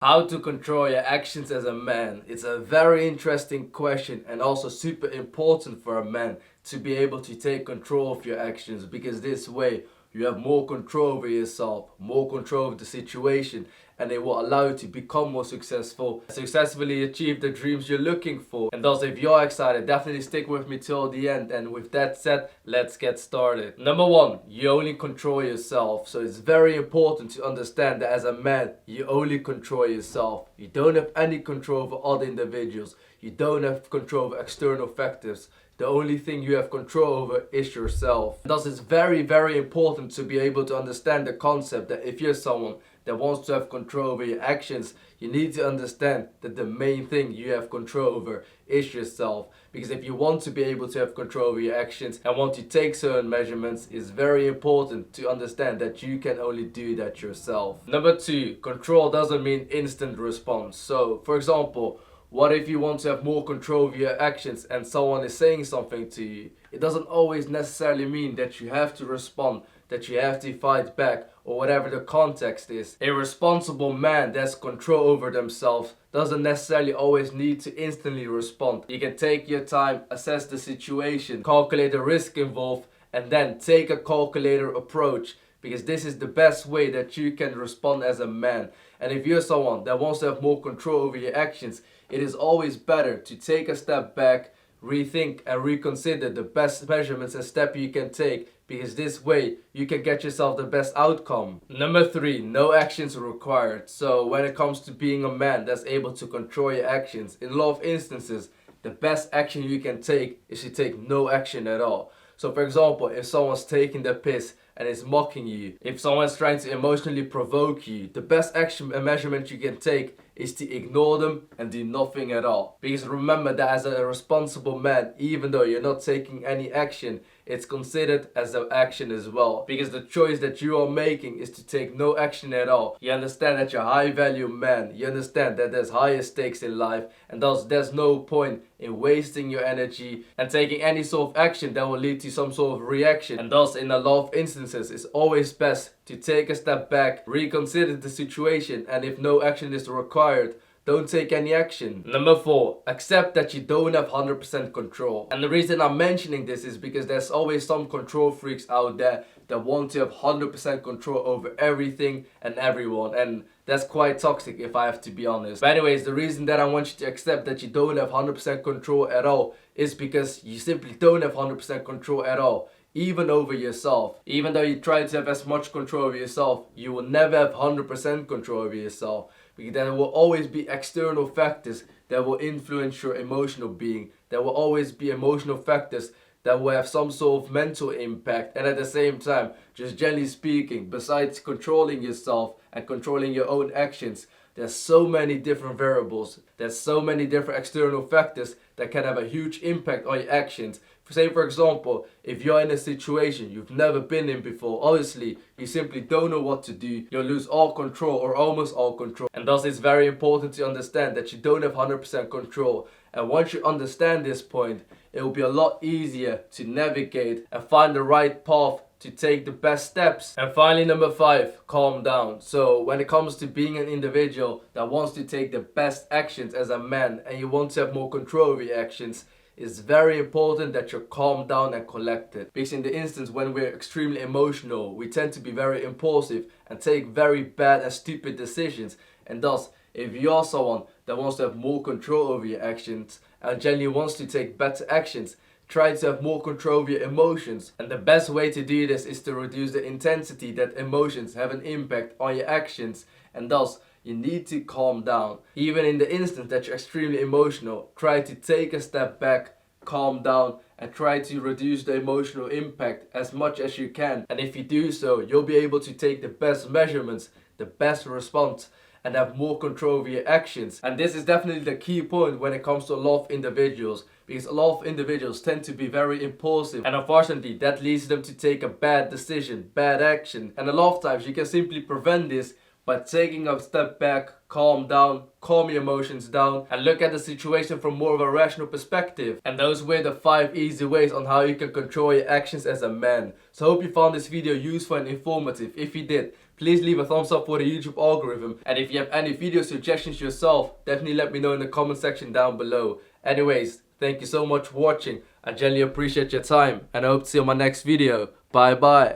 How to control your actions as a man? It's a very interesting question and also super important for a man to be able to take control of your actions, because this way you have more control over yourself, more control over the situation, and it will allow you to become more successful, successfully achieve the dreams you're looking for. And thus, if you're excited, definitely stick with me till the end. And with that said, let's get started. Number one, you only control yourself. So it's very important to understand that as a man, you only control yourself. You don't have any control over other individuals. You don't have control over external factors. The only thing you have control over is yourself. Thus, it's very, very important to be able to understand the concept that if you're someone that wants to have control over your actions, you need to understand that the main thing you have control over is yourself. Because if you want to be able to have control over your actions and want to take certain measurements, it's very important to understand that you can only do that yourself. Number two, control doesn't mean instant response. So, for example, what if you want to have more control over your actions and someone is saying something to you? It doesn't always necessarily mean that you have to respond, that you have to fight back, or whatever the context is. A responsible man that's control over themselves doesn't necessarily always need to instantly respond. You can take your time, assess the situation, calculate the risk involved, and then take a calculated approach. Because this is the best way that you can respond as a man. And if you're someone that wants to have more control over your actions, it is always better to take a step back, rethink and reconsider the best measurements and steps you can take, because this way you can get yourself the best outcome. Number three, no actions required. So when it comes to being a man that's able to control your actions, in a lot of instances, the best action you can take is to take no action at all. So for example, if someone's taking the piss and is mocking you, if someone's trying to emotionally provoke you, the best action and measurement you can take is to ignore them and do nothing at all. Because remember that as a responsible man, even though you're not taking any action, it's considered as an action as well. Because the choice that you are making is to take no action at all. You understand that you're a high value man. You understand that there's higher stakes in life, and thus there's no point in wasting your energy and taking any sort of action that will lead to some sort of reaction. And thus, in a lot of instances, it's always best to take a step back, reconsider the situation, and if no action is required, don't take any action. Number four, accept that you don't have 100% control. And the reason I'm mentioning this is because there's always some control freaks out there that want to have 100% control over everything and everyone. And that's quite toxic, if I have to be honest. But anyways, the reason that I want you to accept that you don't have 100% control at all is because you simply don't have 100% control at all. Even over yourself. Even though you try to have as much control over yourself, you will never have 100% control over yourself. Because there will always be external factors that will influence your emotional being. There will always be emotional factors that will have some sort of mental impact. And at the same time, just generally speaking, besides controlling yourself and controlling your own actions, there's so many different variables. There's so many different external factors that can have a huge impact on your actions. Say for example, if you're in a situation you've never been in before, obviously you simply don't know what to do. You'll lose all control or almost all control. And thus it's very important to understand that you don't have 100% control. And once you understand this point, it will be a lot easier to navigate and find the right path to take the best steps. And finally, number five, calm down. So when it comes to being an individual that wants to take the best actions as a man and you want to have more control over your actions, it's very important that you're calm down and collected. Because in the instance when we're extremely emotional, we tend to be very impulsive and take very bad and stupid decisions. And thus, if you're someone that wants to have more control over your actions and genuinely wants to take better actions, try to have more control over your emotions. And the best way to do this is to reduce the intensity that emotions have an impact on your actions. And thus, you need to calm down. Even in the instance that you're extremely emotional, try to take a step back, calm down, and try to reduce the emotional impact as much as you can. And if you do so, you'll be able to take the best measurements, the best response, and have more control over your actions. And this is definitely the key point when it comes to a lot of individuals, because a lot of individuals tend to be very impulsive, and unfortunately that leads them to take a bad decision, bad action. And a lot of times you can simply prevent this by taking a step back, calm down, calm your emotions down, and look at the situation from more of a rational perspective. And those were the 5 easy ways on how you can control your actions as a man. So I hope you found this video useful and informative. If you did, please leave a thumbs up for the YouTube algorithm. And if you have any video suggestions yourself, definitely let me know in the comment section down below. Anyways, thank you so much for watching. I genuinely appreciate your time, and I hope to see you on my next video. Bye bye.